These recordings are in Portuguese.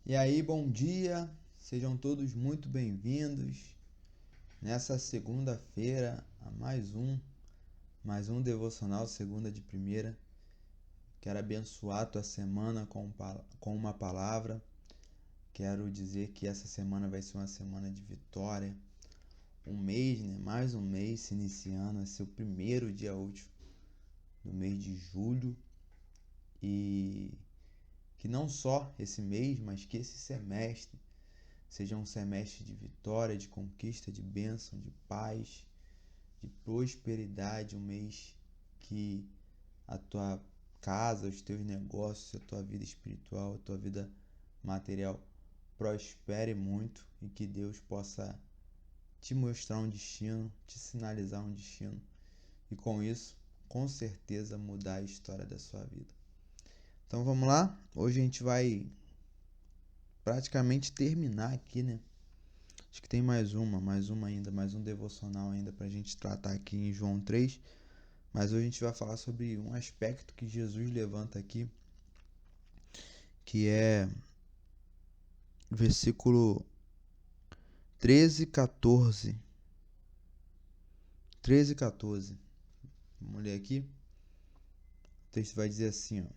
E aí, bom dia, sejam todos muito bem-vindos nessa segunda-feira a mais um devocional, segunda de primeira. Quero abençoar a tua semana com uma palavra. Quero dizer que essa semana vai ser uma semana de vitória. Um mês, né? Mais um mês se iniciando, vai ser o primeiro dia útil do mês de julho. E que não só esse mês, mas que esse semestre seja um semestre de vitória, de conquista, de bênção, de paz, de prosperidade, um mês que a tua casa, os teus negócios, a tua vida espiritual, a tua vida material prospere muito e que Deus possa te mostrar um destino, te sinalizar um destino e com isso, com certeza, mudar a história da sua vida. Então vamos lá? Hoje a gente vai praticamente terminar aqui, né? Acho que tem mais um devocional ainda pra gente tratar aqui em João 3. Mas hoje a gente vai falar sobre um aspecto que Jesus levanta aqui, que é versículo 13 e 14. 13 e 14. Vamos ler aqui. O texto vai dizer assim, ó.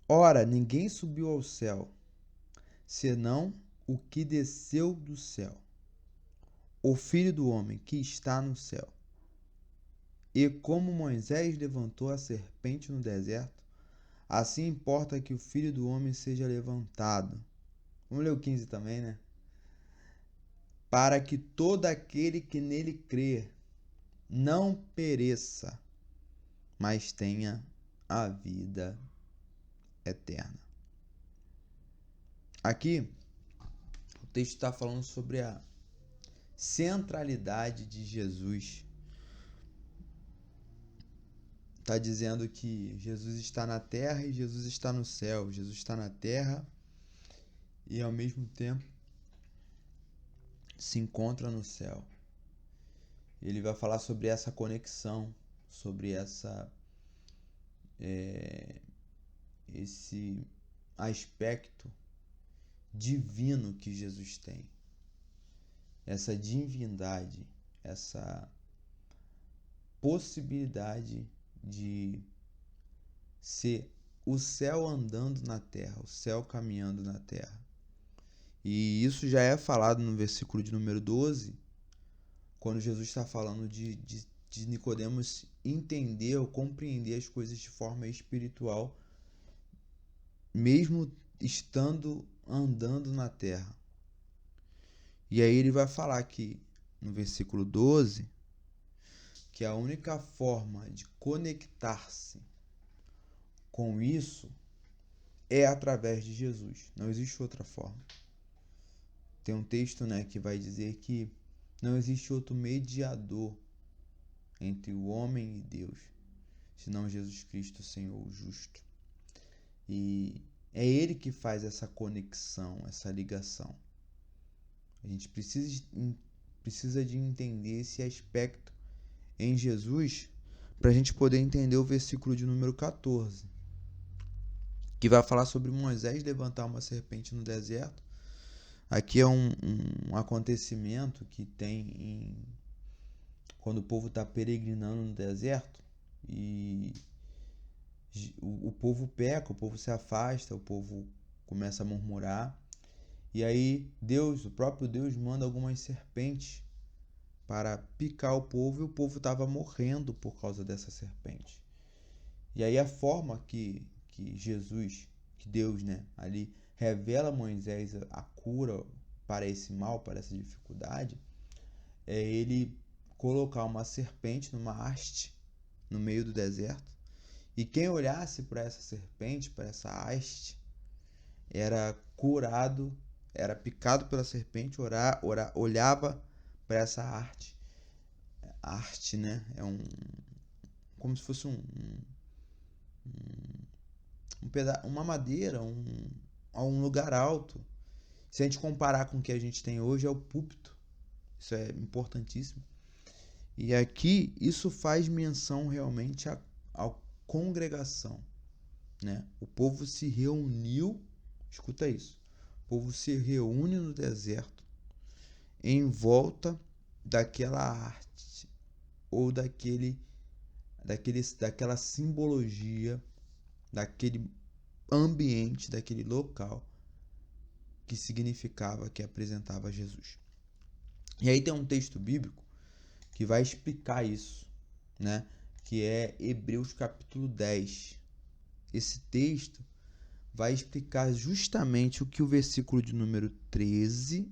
Ora, ninguém subiu ao céu, senão o que desceu do céu, o Filho do homem que está no céu. E como Moisés levantou a serpente no deserto, assim importa que o Filho do homem seja levantado. Vamos ler o 15 também, né? Para que todo aquele que nele crer não pereça, mas tenha a vida eterna. Aqui, o texto está falando sobre a centralidade de Jesus. Está dizendo que Jesus está na terra e Jesus está no céu. Jesus está na terra e ao mesmo tempo se encontra no céu. Ele vai falar sobre essa conexão, sobre esse aspecto divino que Jesus tem, essa divindade, essa possibilidade de ser o céu andando na terra, o céu caminhando na terra. E isso já é falado no versículo de número 12, quando Jesus está falando de Nicodemos entender ou compreender as coisas de forma espiritual, mesmo andando na terra. E aí ele vai falar aqui no versículo 12 que a única forma de conectar-se com isso é através de Jesus. Não existe outra forma. Tem um texto, né, que vai dizer que não existe outro mediador entre o homem e Deus, senão Jesus Cristo, o Senhor, o justo. E é Ele que faz essa conexão, essa ligação. A gente precisa de entender esse aspecto em Jesus para a gente poder entender o versículo de número 14, que vai falar sobre Moisés levantar uma serpente no deserto. Aqui é um acontecimento que tem quando o povo está peregrinando no deserto e o povo peca, o povo se afasta, o povo começa a murmurar. E aí o próprio Deus manda algumas serpentes para picar o povo e o povo estava morrendo por causa dessa serpente. E aí a forma que Deus, né, ali revela a Moisés a cura para esse mal, para essa dificuldade, é ele colocar uma serpente numa haste no meio do deserto. E quem olhasse para essa serpente, para essa haste, era curado, era picado pela serpente, olhava para essa arte. Arte, né? É como se fosse uma madeira, um lugar alto. Se a gente comparar com o que a gente tem hoje, é o púlpito. Isso é importantíssimo. E aqui isso faz menção realmente à congregação, né? O povo se reuniu Escuta isso. O povo se reúne no deserto em volta daquela arte ou daquela simbologia, daquele ambiente, daquele local que significava, que apresentava Jesus. E aí tem um texto bíblico que vai explicar isso, né? Que é Hebreus capítulo 10. Esse texto vai explicar justamente o que o versículo de número 13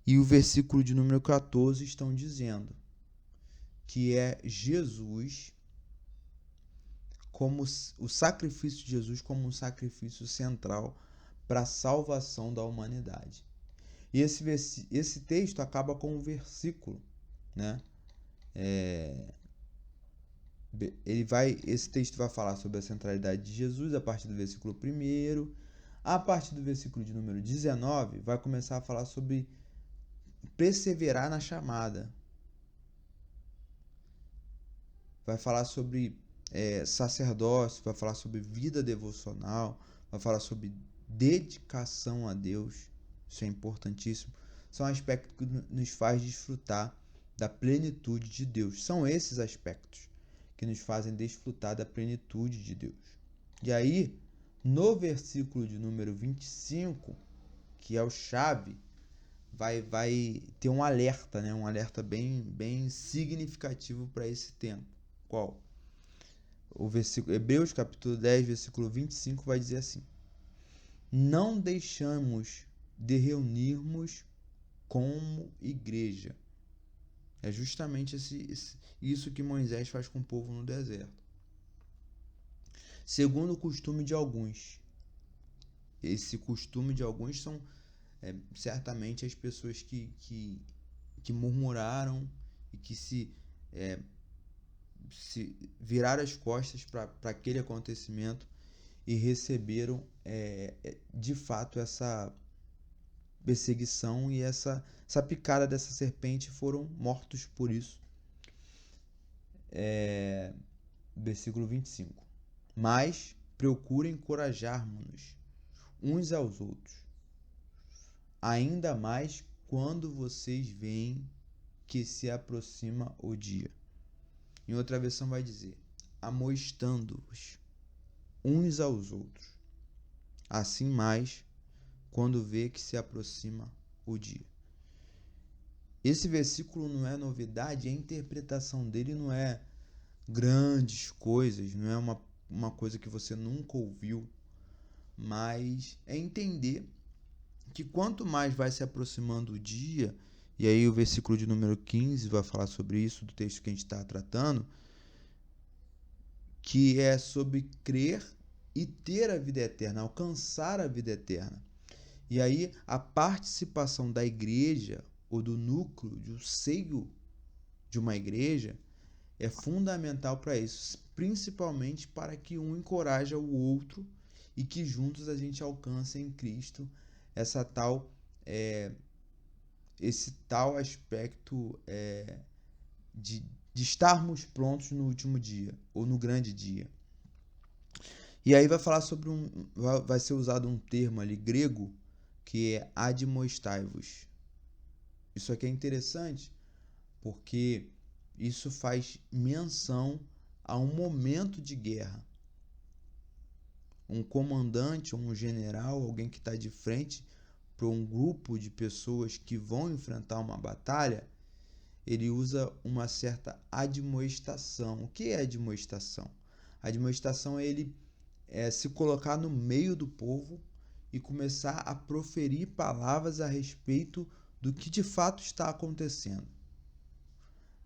e o versículo de número 14 estão dizendo, que é Jesus como o sacrifício de Jesus como um sacrifício central para a salvação da humanidade. E esse texto acaba com um versículo, né? Esse texto vai falar sobre a centralidade de Jesus a partir do versículo 1. A partir do versículo de número 19, vai começar a falar sobre perseverar na chamada. Vai falar sobre sacerdócio, vai falar sobre vida devocional, vai falar sobre dedicação a Deus. Isso é importantíssimo. São aspectos que nos faz desfrutar da plenitude de Deus. São esses aspectos que nos fazem desfrutar da plenitude de Deus. E aí, no versículo de número 25, que é o chave, vai ter um alerta, né? Um alerta bem significativo para esse tempo. Qual? O versículo Hebreus capítulo 10, versículo 25 vai dizer assim: não deixamos de reunirmos como igreja. É justamente isso que Moisés faz com o povo no deserto. Segundo o costume de alguns. Esse costume de alguns são certamente as pessoas que murmuraram e que se viraram as costas para aquele acontecimento e receberam de fato essa perseguição e essa picada dessa serpente, foram mortos por isso. Versículo 25. Mas procurem encorajar-nos uns aos outros, ainda mais quando vocês veem que se aproxima o dia. Em outra versão vai dizer: amoestando-os uns aos outros, assim mais quando vê que se aproxima o dia. Esse versículo não é novidade, a interpretação dele não é grandes coisas, não é uma coisa que você nunca ouviu, mas é entender que quanto mais vai se aproximando o dia, e aí o versículo de número 15 vai falar sobre isso, do texto que a gente está tratando, que é sobre crer e ter a vida eterna, alcançar a vida eterna. E aí a participação da igreja ou do núcleo, do seio de uma igreja, é fundamental para isso, principalmente para que um encoraje o outro e que juntos a gente alcance em Cristo esse tal aspecto de estarmos prontos no último dia ou no grande dia. E aí vai falar sobre vai ser usado um termo ali grego que é admoestai-vos. Isso aqui é interessante porque isso faz menção a um momento de guerra. Um comandante, um general, alguém que está de frente para um grupo de pessoas que vão enfrentar uma batalha, ele usa uma certa admoestação. O que é admoestação? A admoestação é ele se colocar no meio do povo e começar a proferir palavras a respeito do que de fato está acontecendo.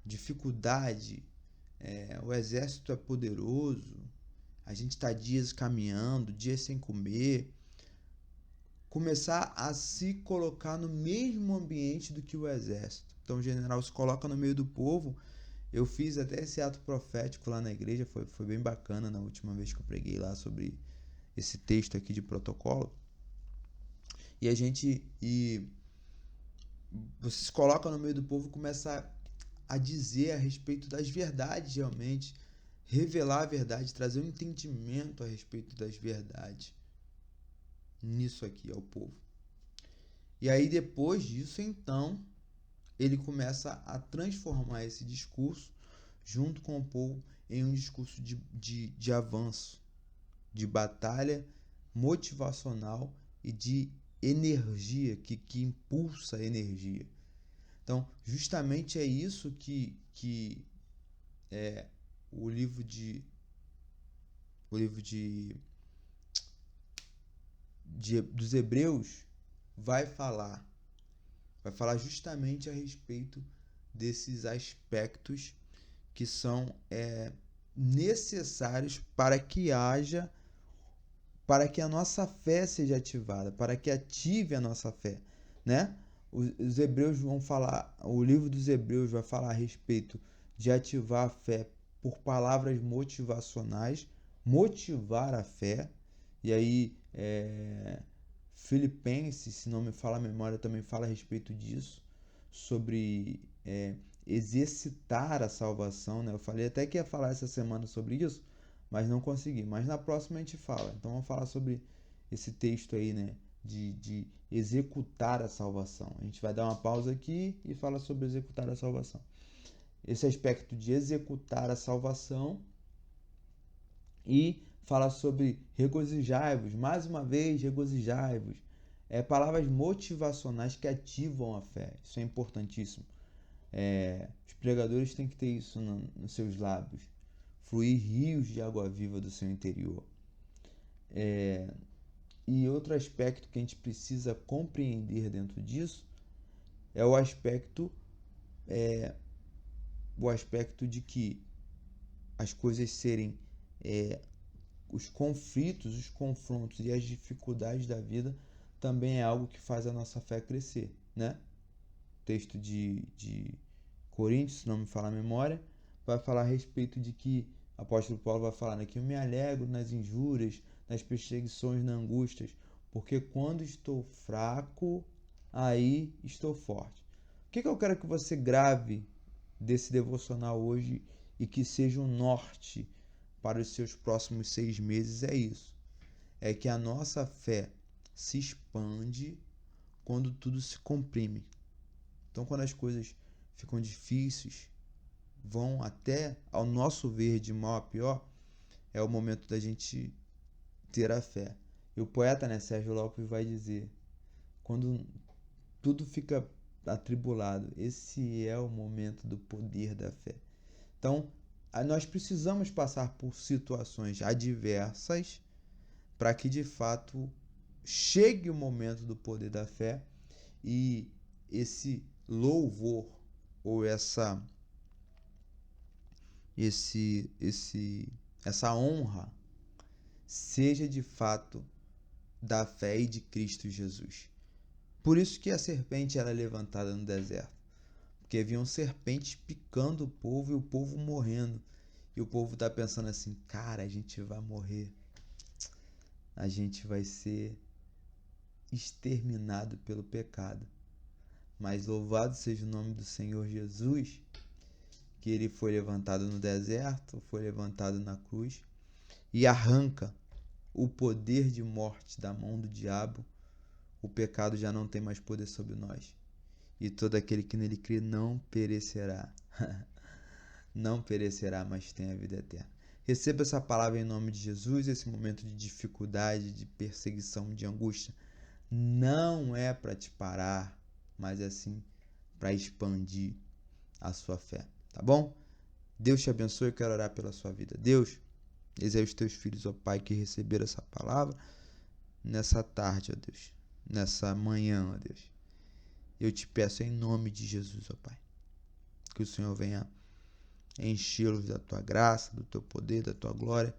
Dificuldade, o exército é poderoso, a gente está dias caminhando, dias sem comer. Começar a se colocar no mesmo ambiente do que o exército. Então o general se coloca no meio do povo. Eu fiz até esse ato profético lá na igreja, foi bem bacana na última vez que eu preguei lá sobre esse texto aqui de protocolo. Você se coloca no meio do povo e começa a dizer a respeito das verdades realmente, revelar a verdade, trazer um entendimento a respeito das verdades. nisso aqui ao povo. E aí depois disso, então, ele começa a transformar esse discurso junto com o povo em um discurso de avanço, de batalha motivacional e de energia, que impulsa a energia. Então, justamente é isso que o livro dos Hebreus vai falar justamente a respeito desses aspectos que são necessários para que a nossa fé seja ativada, para que ative a nossa fé, né? Os Hebreus vão falar, o livro dos Hebreus vai falar a respeito de ativar a fé por palavras motivacionais, motivar a fé. E aí Filipenses, se não me falha a memória, também fala a respeito disso, sobre exercitar a salvação, né? Eu falei até que ia falar essa semana sobre isso, mas não consegui. Mas na próxima a gente fala. Então vamos falar sobre esse texto aí, né? De executar a salvação. A gente vai dar uma pausa aqui e fala sobre executar a salvação. Esse aspecto de executar a salvação e fala sobre regozijai-vos, mais uma vez, regozijai-vos. Palavras motivacionais que ativam a fé. Isso é importantíssimo. Os pregadores têm que ter isso nos seus lábios. Fluir rios de água viva do seu interior. E outro aspecto que a gente precisa compreender dentro disso é o aspecto de que as coisas serem os conflitos, os confrontos e as dificuldades da vida também é algo que faz a nossa fé crescer, né? O texto de Coríntios, se não me falha a memória, vai falar a respeito de que o apóstolo Paulo vai falar, né, que eu me alegro nas injúrias, nas perseguições, nas angústias, porque quando estou fraco, aí estou forte. O que eu quero que você grave desse devocional hoje e que seja um norte para os seus próximos 6 meses é isso. É que a nossa fé se expande quando tudo se comprime. Então, quando as coisas ficam difíceis, vão até, ao nosso ver, de mal a pior, é o momento da gente ter a fé. E o poeta, né, Sérgio Lopes, vai dizer, quando tudo fica atribulado, esse é o momento do poder da fé. Então, nós precisamos passar por situações adversas para que, de fato, chegue o momento do poder da fé e esse louvor ou essa honra seja de fato da fé e de Cristo Jesus. Por isso que a serpente era levantada no deserto, porque haviam serpentes picando o povo e o povo morrendo. E o povo está pensando assim, cara, a gente vai morrer, a gente vai ser exterminado pelo pecado. Mas louvado seja o nome do Senhor Jesus, que ele foi levantado no deserto, foi levantado na cruz e arranca o poder de morte da mão do diabo. O pecado já não tem mais poder sobre nós. E todo aquele que nele crê não perecerá. Não perecerá, mas tem a vida eterna. Receba essa palavra em nome de Jesus. Esse momento de dificuldade, de perseguição, de angústia, não é para te parar, mas é sim para expandir a sua fé. Tá bom? Deus te abençoe. Eu quero orar pela sua vida. Deus, eis aí os teus filhos, ó Pai, que receberam essa palavra nessa tarde, ó Deus, nessa manhã, ó Deus. Eu te peço em nome de Jesus, ó Pai, que o Senhor venha enchê-los da tua graça, do teu poder, da tua glória,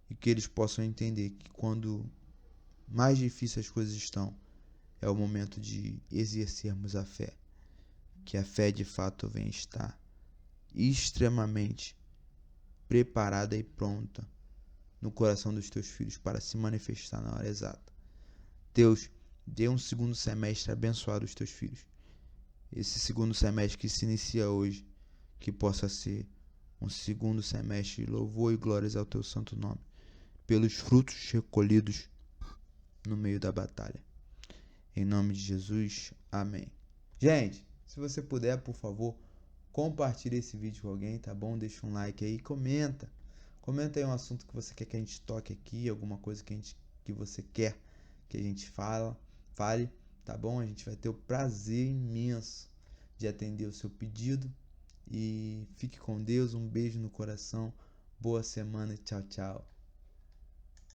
e que eles possam entender que quando mais difíceis as coisas estão, é o momento de exercermos a fé, que a fé de fato venha estar extremamente preparada e pronta no coração dos teus filhos para se manifestar na hora exata. Deus, dê um segundo semestre abençoado aos teus filhos. Esse segundo semestre que se inicia hoje, que possa ser um segundo semestre de louvor e glórias ao teu santo nome, pelos frutos recolhidos no meio da batalha. Em nome de Jesus, amém. Gente, se você puder, por favor, compartilhe esse vídeo com alguém, tá bom? Deixa um like aí, comenta. Comenta aí um assunto que você quer que a gente toque aqui, alguma coisa que você quer que a gente fale, tá bom? A gente vai ter o prazer imenso de atender o seu pedido. E fique com Deus, um beijo no coração, boa semana e tchau, tchau.